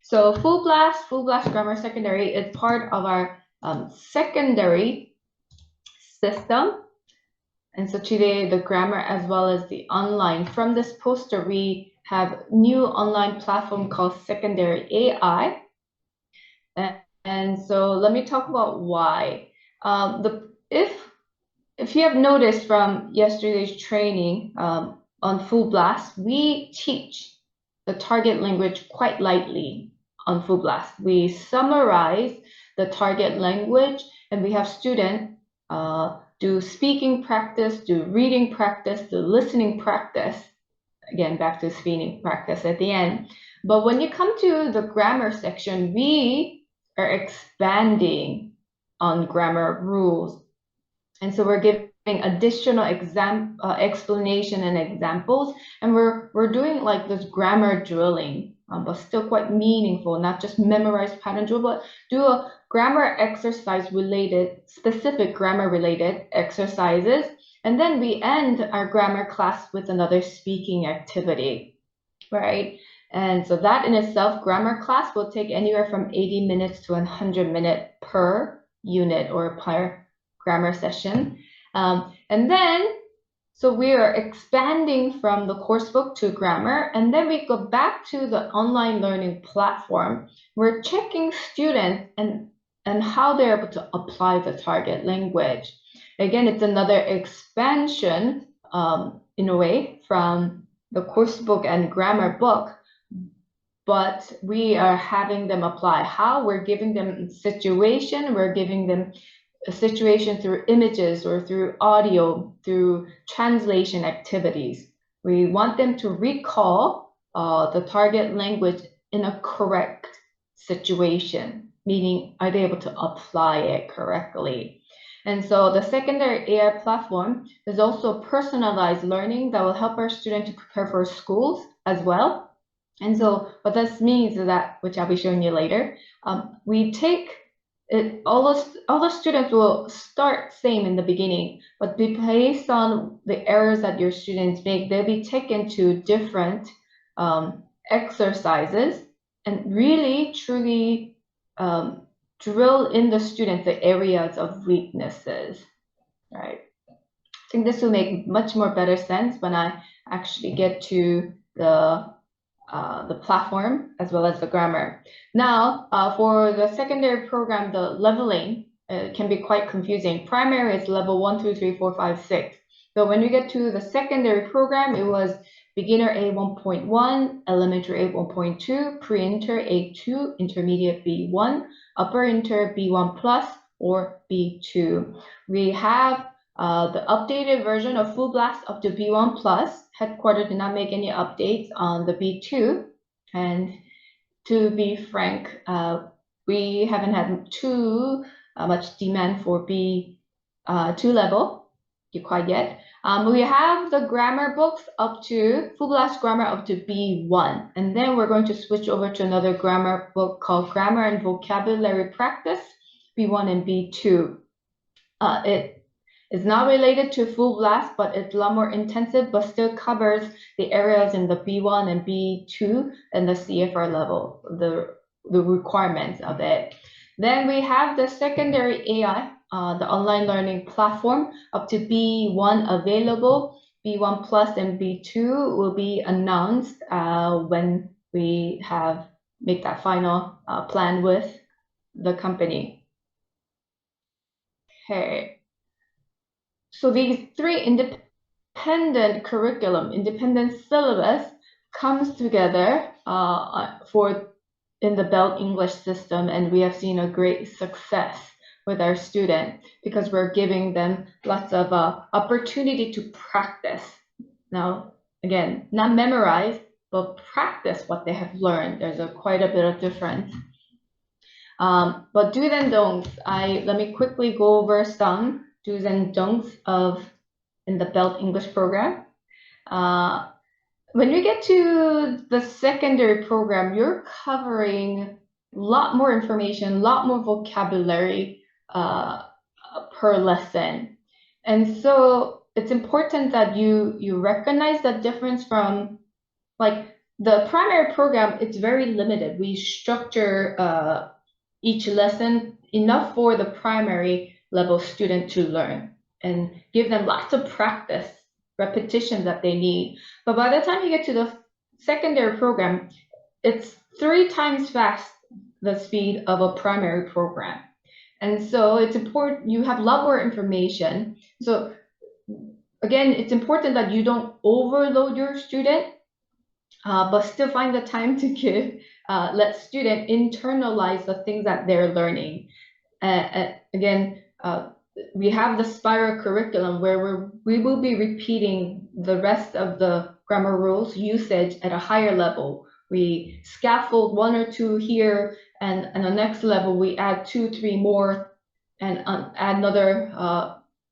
So Full Blast Grammar Secondary is part of our secondary system. And so today the grammar as well as the online. From this poster, we have new online platform called Secondary AI. And so let me talk about why. If you have noticed from yesterday's training on Full Blast, we teach the target language quite lightly on Full Blast. We summarize the target language, and we have students do speaking practice, do reading practice, do listening practice. Again, back to speaking practice at the end. But when you come to the grammar section, we are expanding on grammar rules. And so we're giving additional explanation and examples, and we're doing like this grammar drilling, but still quite meaningful, not just memorize pattern drill, but do a grammar exercise related, specific grammar related exercises. And then we end our grammar class with another speaking activity, right? And so that in itself, grammar class will take anywhere from 80 minutes to 100 minutes per unit or per grammar session. And then, so we are expanding from the course book to grammar, and then we go back to the online learning platform. We're checking students and how they're able to apply the target language. Again, it's another expansion in a way from the course book and grammar book, but we are having them apply how we're giving them situation, we're giving them a situation through images or through audio, through translation activities. We want them to recall the target language in a correct situation, meaning are they able to apply it correctly? And so the secondary AI platform is also personalized learning that will help our students to prepare for schools as well. And so what this means is that, which I'll be showing you later, we take it, all the students will start same in the beginning, but based on the errors that your students make, they'll be taken to different exercises and really truly drill in the students the areas of weaknesses, right? I think this will make much more better sense when I actually get to the platform as well as the grammar. Now, for the secondary program, the leveling can be quite confusing. Primary is level 1, 2, 3, 4, 5, 6. So when you get to the secondary program, it was beginner A1.1, elementary A1.2, pre-inter A2, intermediate B1, upper inter B1 plus or B2. We have the updated version of Full Blast up to B1 plus. Headquarters did not make any updates on the B2. And to be frank, we haven't had too much demand for B2 level quite yet. We have the grammar books up to Full Blast Grammar up to B1. And then we're going to switch over to another grammar book called Grammar and Vocabulary Practice, B1 and B2. It is not related to Full Blast, but it's a lot more intensive, but still covers the areas in the B1 and B2 and the CFR level, the requirements of it. Then we have the secondary AI, the online learning platform, up to B1 available. B1 plus and B2 will be announced when we make that final plan with the company. Okay. So these three independent curriculum, independent syllabus comes together in the Belt English system, and we have seen a great success with our students because we're giving them lots of opportunity to practice. Now, again, not memorize, but practice what they have learned. There's quite a bit of difference. But do's and don'ts, let me quickly go over some do's and don'ts in the Belt English program. When you get to the secondary program, you're covering a lot more information, a lot more vocabulary per lesson. And so it's important that you recognize that difference from, like, the primary program, it's very limited. We structure each lesson enough for the primary level student to learn and give them lots of practice, repetition that they need. But by the time you get to the secondary program, it's 3 times fast the speed of a primary program. And so it's important, you have a lot more information. So again, it's important that you don't overload your student, but still find the time to let student internalize the things that they're learning. Again, we have the spiral curriculum where we will be repeating the rest of the grammar rules usage at a higher level. We scaffold 1 or 2 here, and the next level we add 2, 3 more, and add another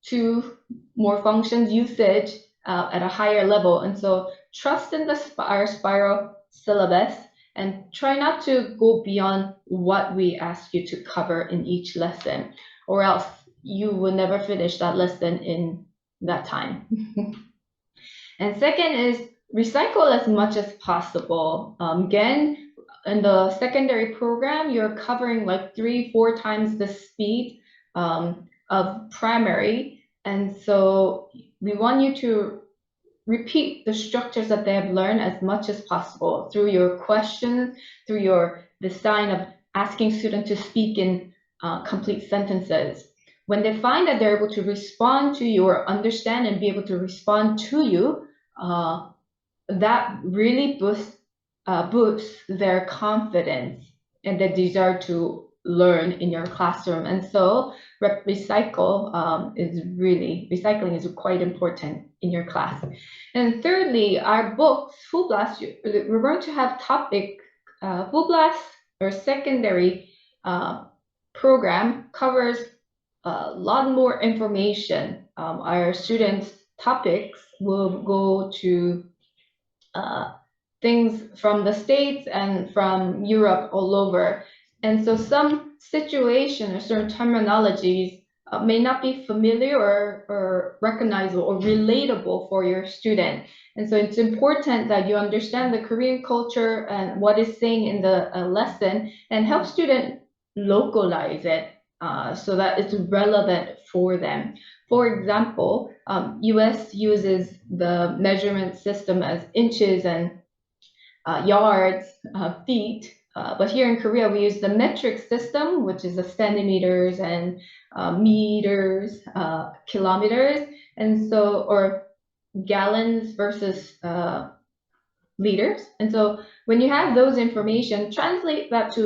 2 more functions usage at a higher level. And so trust in the our spiral syllabus and try not to go beyond what we ask you to cover in each lesson, or else you will never finish that lesson in that time. And second is recycle as much as possible. Again, in the secondary program, you're covering like 3-4 times the speed of primary. And so we want you to repeat the structures that they have learned as much as possible through your questions, through your design of asking students to speak in complete sentences. When they find that they're able to respond to you or understand and be able to respond to you, that really boosts their confidence and their desire to learn in your classroom. And so recycling is quite important in your class. And thirdly, our books, Full Blast, we're going to have topic, Full Blast or secondary program covers a lot more information. Our students' topics will go to things from the States and from Europe all over. And so some situation or certain terminologies may not be familiar or recognizable or relatable for your student. And so it's important that you understand the Korean culture and what is saying in the lesson and help student localize it so that it's relevant for them. For example, US uses the measurement system as inches and yards, feet, but here in Korea we use the metric system, which is the centimeters and meters, kilometers, and so, or gallons versus liters. And so when you have those information, translate that to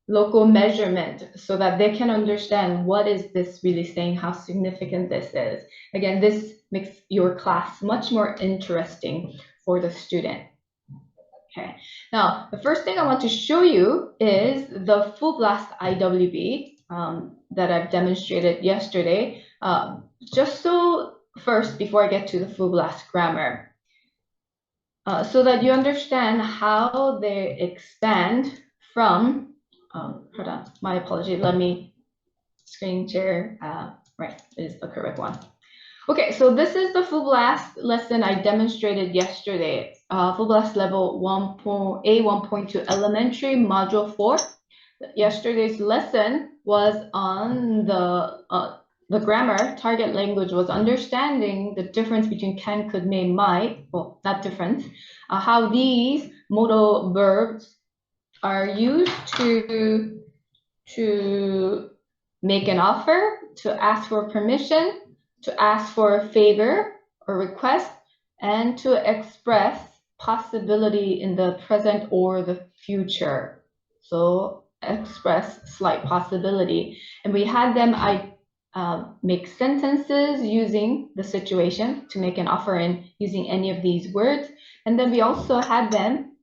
local measurement so that they can understand what is this really saying, how significant this is. Again, this makes your class much more interesting for the student. Okay, now the first thing I want to show you is the Full Blast IWB that I've demonstrated yesterday. Just so first, before I get to the Full Blast grammar, so that you understand how they expand from, hold on, my apology, let me screen share, right, is the correct one. Okay, so this is the Full Blast lesson I demonstrated yesterday. Full Blast level 1.2 elementary module 4. Yesterday's lesson was on the grammar. Target language was understanding the difference between can, could, may, might. Well, not difference. How these modal verbs are used to make an offer, to ask for permission, to ask for a favor or request, and to express possibility in the present or the future. So express slight possibility. And we had them make sentences using the situation to make an offer in using any of these words. And then we also had them,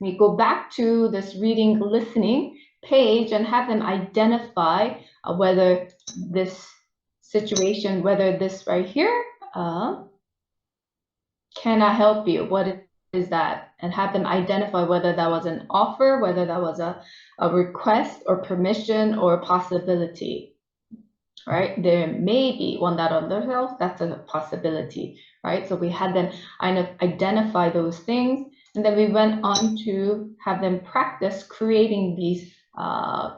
we go back to this reading listening page and have them identify whether this situation, whether this right here, can I help you? What is that? And have them identify whether that was an offer, whether that was a request or permission or possibility. right? There may be one that on themselves, that's a possibility, right? So we had them identify those things, and then we went on to have them practice creating these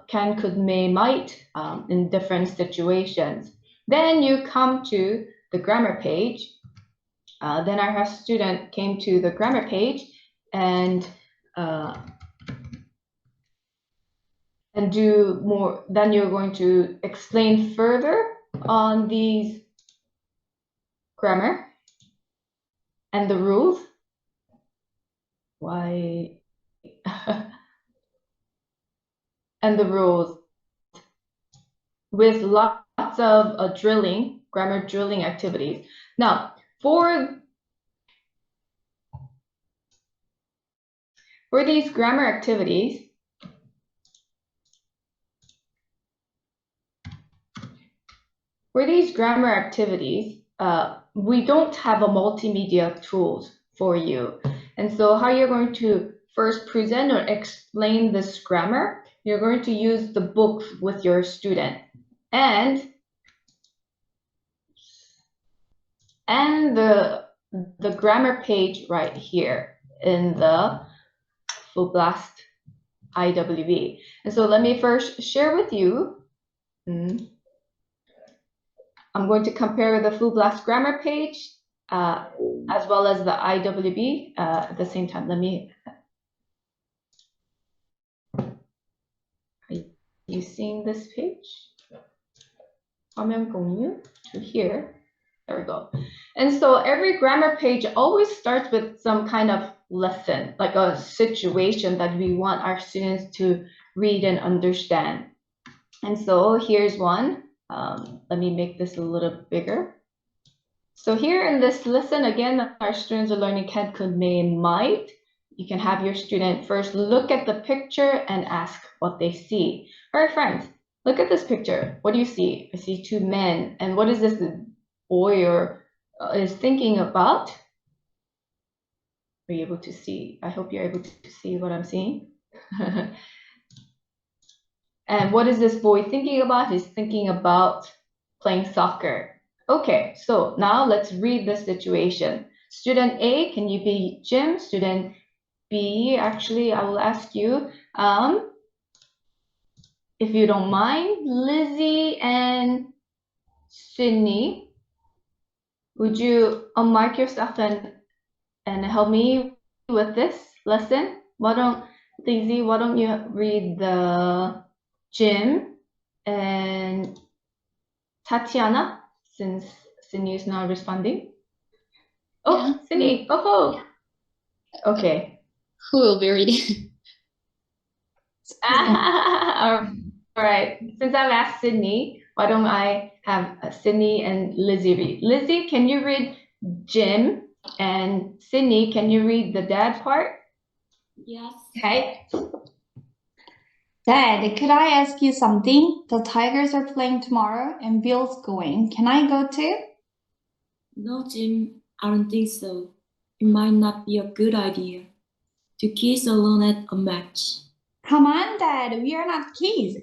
can, could, may, might in different situations. Then you come to the grammar page. Then our student came to the grammar page and do more. Then you're going to explain further on these grammar and the rules. Why? And the rules with lots of drilling, grammar drilling activities. Now, for these grammar activities, we don't have a multimedia tools for you. And so how you're going to first present or explain this grammar, you're going to use the book with your student and the grammar page right here in the Full Blast IWB. And so let me first share with you. I'm going to compare the Full Blast grammar page as well as the IWB at the same time. Let me. Are you seeing this page? 화면 공유 to here. There we go. And so every grammar page always starts with some kind of lesson, like a situation that we want our students to read and understand. And so here's one. Let me make this a little bigger. So here in this lesson, again, our students are learning can, could, may, and might. You can have your student first look at the picture and ask what they see. All right, friends, look at this picture. What do you see? I see two men. And what is this boy is thinking about? Are you able to see? I hope you're able to see what I'm seeing. And what is this boy thinking about? He's thinking about playing soccer. Okay, so now let's read the situation. Student A, can you be Jim? Student B, actually, I will ask you, if you don't mind, Lizzie and Sydney, would you unmic yourself and help me with this lesson? Lizzie, why don't you read the Jim and Tatiana, since Sydney is not responding. Oh, yeah. Sydney, oh, okay. Who will be reading? All right, since I've asked Sydney, why don't I have Sydney and Lizzie read? Lizzie, can you read Jim? And Sydney, can you read the dad part? Yes. Okay. Dad, could I ask you something? The Tigers are playing tomorrow and Bill's going. Can I go too? No, Jim, I don't think so. It might not be a good idea to kiss alone at a match. Come on, Dad, we are not kids.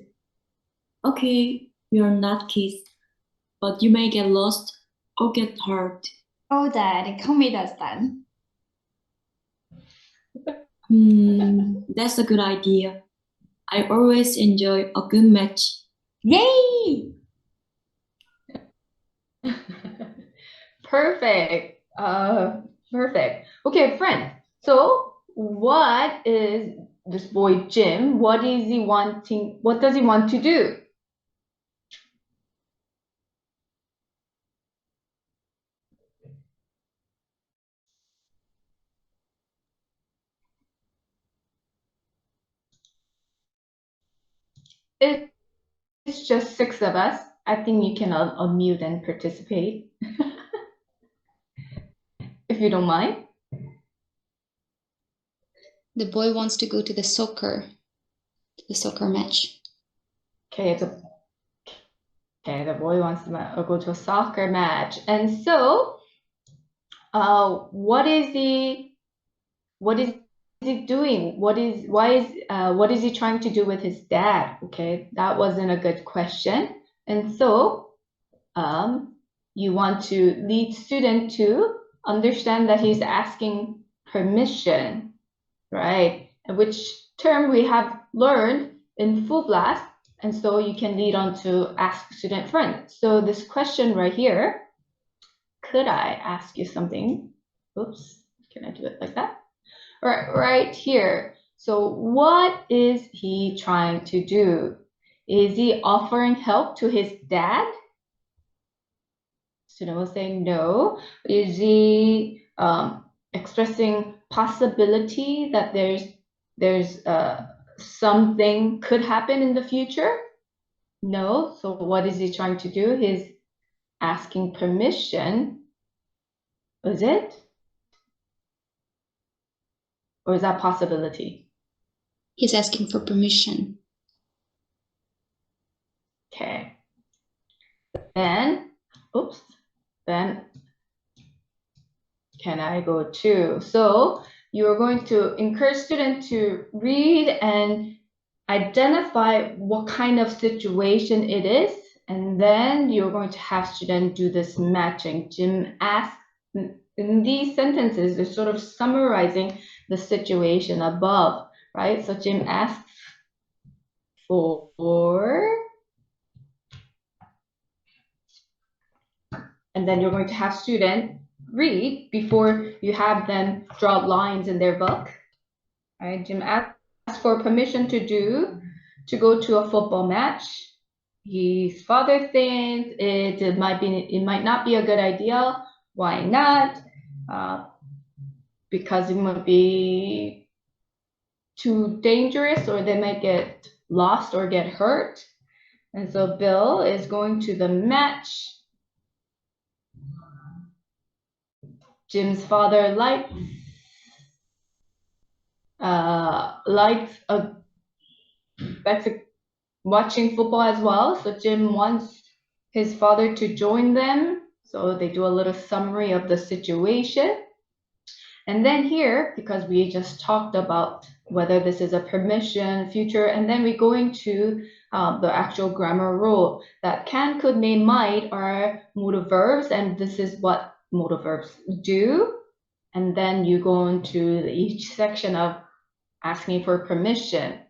Okay, we are not kids, but you may get lost or get hurt. Oh, Dad, come with us then. That's a good idea. I always enjoy a good match. Yay! Perfect. Perfect. Okay, friends. So what is this boy Jim? What is he wanting? What does he want to do? It's just 6 of us. I think you can unmute and participate. If you don't mind. The boy wants to go to the soccer match. Okay, the boy wants to go to a soccer match. And so, what is he doing? What is he trying to do with his dad? Okay, that wasn't a good question. And so you want to lead student to understand that he's asking permission, right? Which term we have learned in full blast, and so you can lead on to ask student friend. So this question right here, could I ask you something? Oops, can I do it like that? Right here. So what is he trying to do? Is he offering help to his dad? Student will say no. Is he expressing possibility that there's something could happen in the future? No. So what is he trying to do? He's asking permission. Is it? Or is that possibility? He's asking for permission. Okay. Then, oops, then can I go to? So you are going to encourage students to read and identify what kind of situation it is. And then you're going to have students do this matching. Jim asks, in these sentences, they're sort of summarizing the situation above, right? So Jim asks for, and then you're going to have students read before you have them draw lines in their book. All right, Jim asks for permission to go to a football match. His father thinks it might not be a good idea. Why not? Because it might be too dangerous, or they might get lost or get hurt. And so Bill is going to the match. Jim's father likes watching football as well. So Jim wants his father to join them. So they do a little summary of the situation. And then here, because we just talked about whether this is a permission, future, and then we go into the actual grammar rule that can, could, may, might are modal verbs, and this is what modal verbs do. And then you go into each section of asking for permission.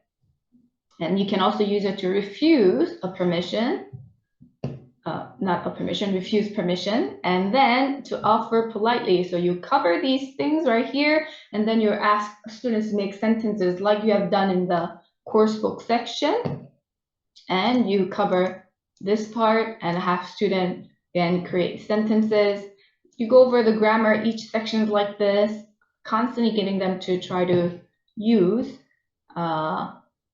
And you can also use it to refuse a permission, refuse permission, and then to offer politely. So you cover these things right here, and then you ask students to make sentences like you have done in the course book section. And you cover this part and have students then create sentences. You go over the grammar, each section is like this, constantly getting them to try to use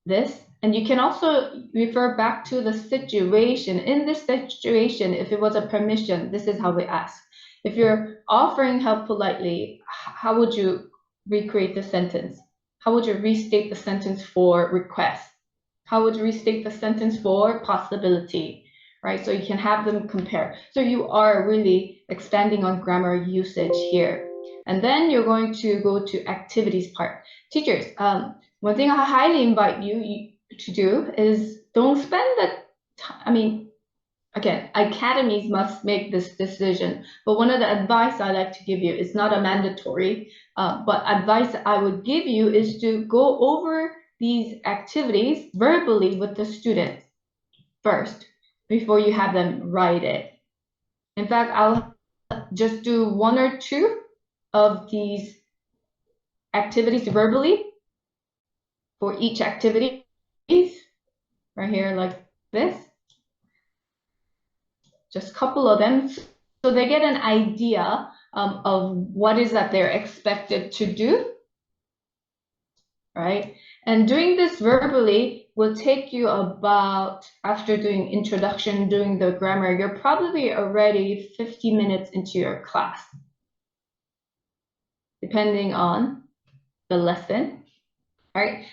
this. And you can also refer back to the situation. In this situation, if it was a permission, this is how we ask. If you're offering help politely, how would you recreate the sentence? How would you restate the sentence for request? How would you restate the sentence for possibility, right? So you can have them compare. So you are really expanding on grammar usage here. And then you're going to go to activities part. Teachers, one thing I highly invite you to do is don't spend the time. Again, academies must make this decision, but one of the advice I like to give you is not a mandatory, but advice I would give you is to go over these activities verbally with the students first before you have them write it. In fact, I'll just do one or two of these activities verbally for each activity, right here like this. Just a couple of them, so they get an idea of what is that they're expected to do, right? And doing this verbally will take you about, after doing introduction, doing the grammar, you're probably already 50 minutes into your class, depending on the lesson, right?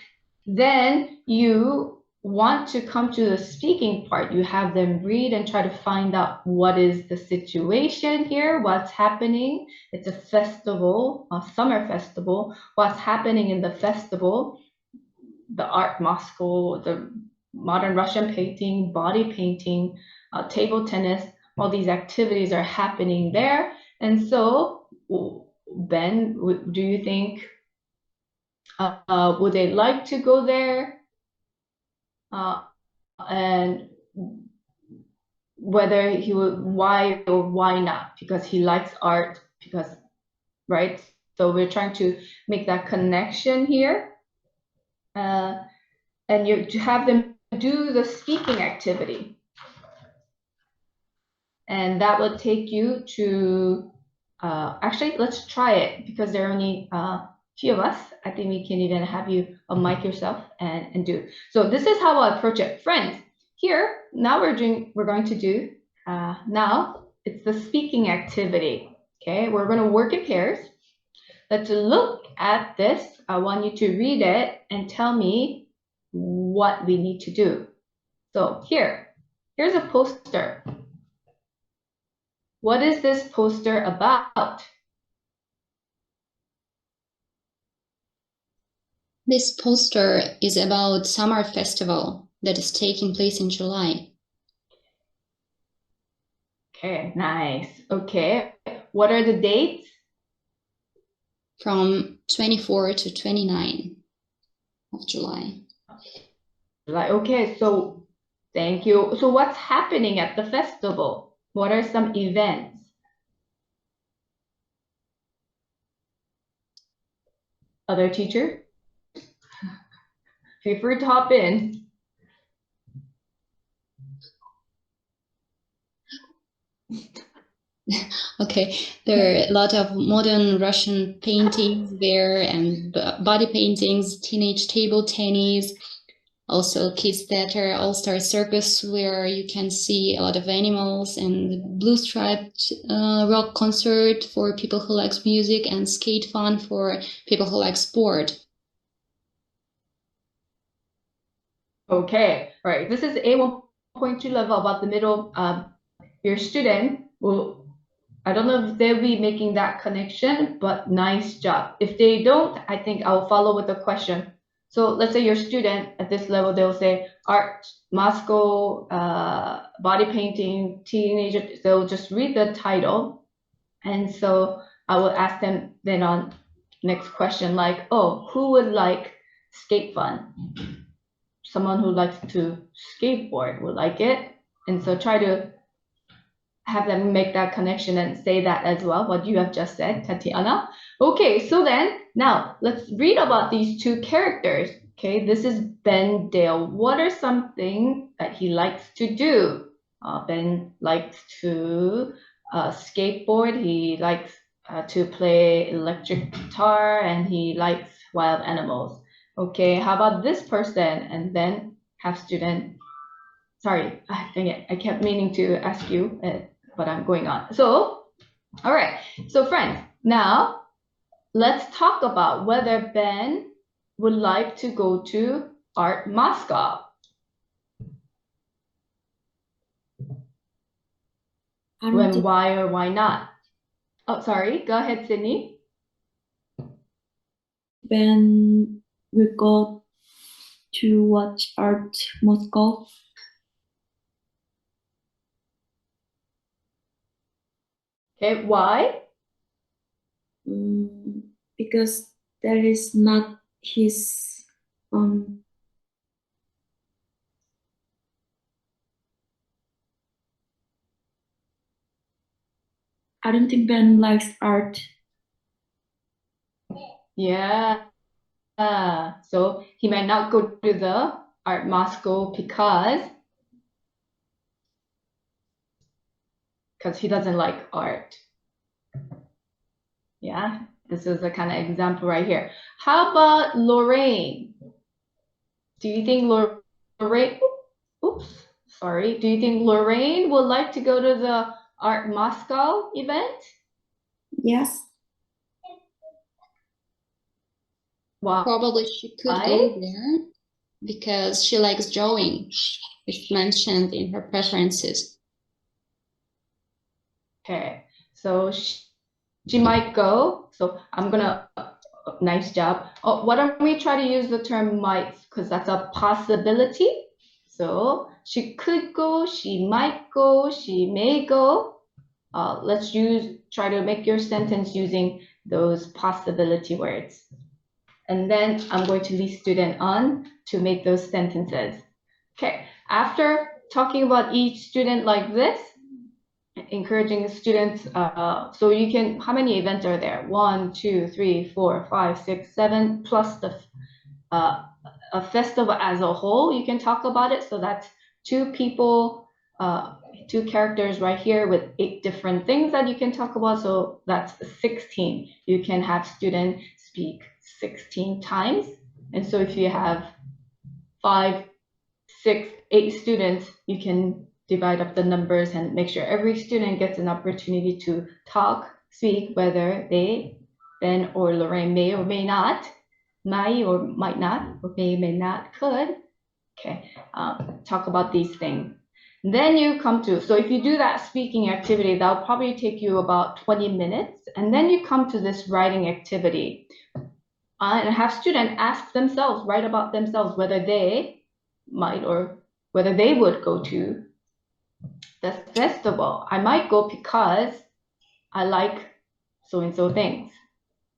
Then you want to come to the speaking part. You have them read and try to find out what is the situation here, what's happening. It's a festival, a summer festival. What's happening in the festival? The art Moscow, the modern Russian painting, body painting, table tennis, all these activities are happening there. And so, Ben, do you think would they like to go there? And whether he would, why or why not? Because he likes art, because, right? So we're trying to make that connection here. And you to have them do the speaking activity. And that will take you to, actually, let's try it because there are only a few of us. I think we can even have you mic yourself and do it. So this is how I'll approach it. Friends, here, now we're going to do, now it's the speaking activity. Okay, we're going to work in pairs. Let's look at this. I want you to read it and tell me what we need to do. So here's a poster. What is this poster about? This poster is about summer festival that is taking place in July. Okay, nice. Okay, what are the dates? From 24 to 29 of July. Okay, so thank you. So what's happening at the festival? What are some events? Other teacher? Feel free to hop in. Okay, there are a lot of modern Russian paintings there and body paintings, teenage table tennis, also kids theater, all-star circus where you can see a lot of animals, and blue striped rock concert for people who likes music, and skate fun for people who like sport. Okay, all right. This is A1.2 level about the middle. Your student will, I don't know if they'll be making that connection, but nice job. If they don't, I think I'll follow with a question. So let's say your student at this level, they'll say art, Moscow, body painting, teenager. They'll just read the title. And so I will ask them then on next question, like, oh, who would like skate fun? Someone who likes to skateboard would like it. And so try to have them make that connection and say that as well, what you have just said, Tatiana. Okay, so then now let's read about these two characters. Okay, this is Ben Dale. What are something that he likes to do? Ben likes to skateboard. He likes to play electric guitar, and he likes wild animals. Okay, how about this person? And then have student. Sorry, dang it, I kept meaning to ask you, but I'm going on. So, all right. So friends, now let's talk about whether Ben would like to go to Art Moscow. When, why, or why not? Oh, sorry. Go ahead, Sydney. Ben will go to watch Art Moscow. Okay, why? Because that is not his I don't think Ben likes art. Yeah. So he might not go to the Art Moscow because he doesn't like art. Yeah, this is a kind of example right here. How about Lorraine? Do you think Lorraine, oops, sorry. Do you think Lorraine would like to go to the Art Moscow event? Yes. Why? Probably she could go there because she likes drawing, which mentioned in her preferences. Okay, so she might go. So I'm gonna, nice job. Oh, why don't we try to use the term might, because that's a possibility. So she could go, she might go, she may go. Let's try to make your sentence using those possibility words. And then I'm going to lead student on to make those sentences. Okay, after talking about each student like this, encouraging students, so you can, how many events are there? 1, 2, 3, 4, 5, 6, 7, plus the a festival as a whole, you can talk about it. So that's 2 people, 2 characters right here with 8 different things that you can talk about. So that's 16. You can have students speak 16 times. And so if you have 5, 6, 8 students, you can divide up the numbers and make sure every student gets an opportunity to talk, speak, whether they, Ben or Lorraine may or may not, might or might not, or may not, could. Okay, talk about these things. Then you come to, so if you do that speaking activity, that'll probably take you about 20 minutes. And then you come to this writing activity and have students ask themselves, write about themselves, whether they might or whether they would go to the festival. I might go because I like so-and-so things,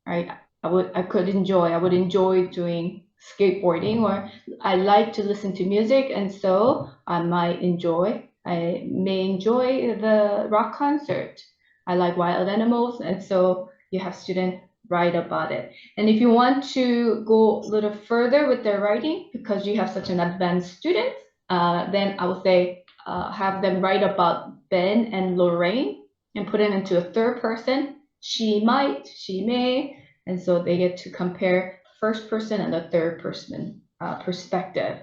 right? I would enjoy doing skateboarding, or I like to listen to music, and so I may enjoy the rock concert. I like wild animals, and so you have students write about it. And if you want to go a little further with their writing, because you have such an advanced student, then I would say have them write about Ben and Lorraine and put it into a third person. She might, she may, and so they get to compare first person and the third person perspective.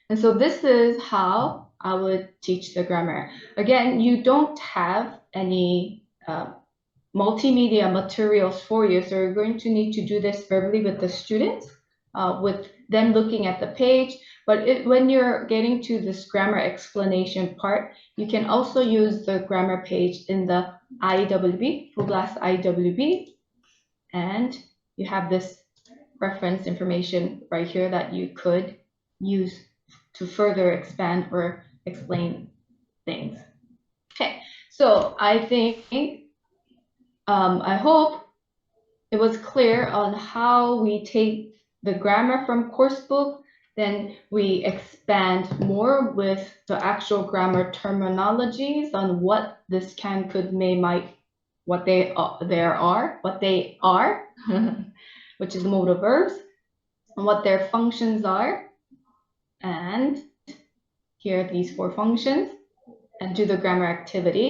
And so this is how I would teach the grammar. Again, you don't have any multimedia materials for you, so you're going to need to do this verbally with the students, with them looking at the page. But when you're getting to this grammar explanation part, you can also use the grammar page in the IWB, Full Blast IWB, and you have this reference information right here that you could use to further expand or explain things. Okay, so I think, I hope it was clear on how we take the grammar from course book, then we expand more with the actual grammar terminologies on what this can, could, may, might, what they are, which is the modal verbs, and what their functions are. And here are these 4 functions, and do the grammar activity.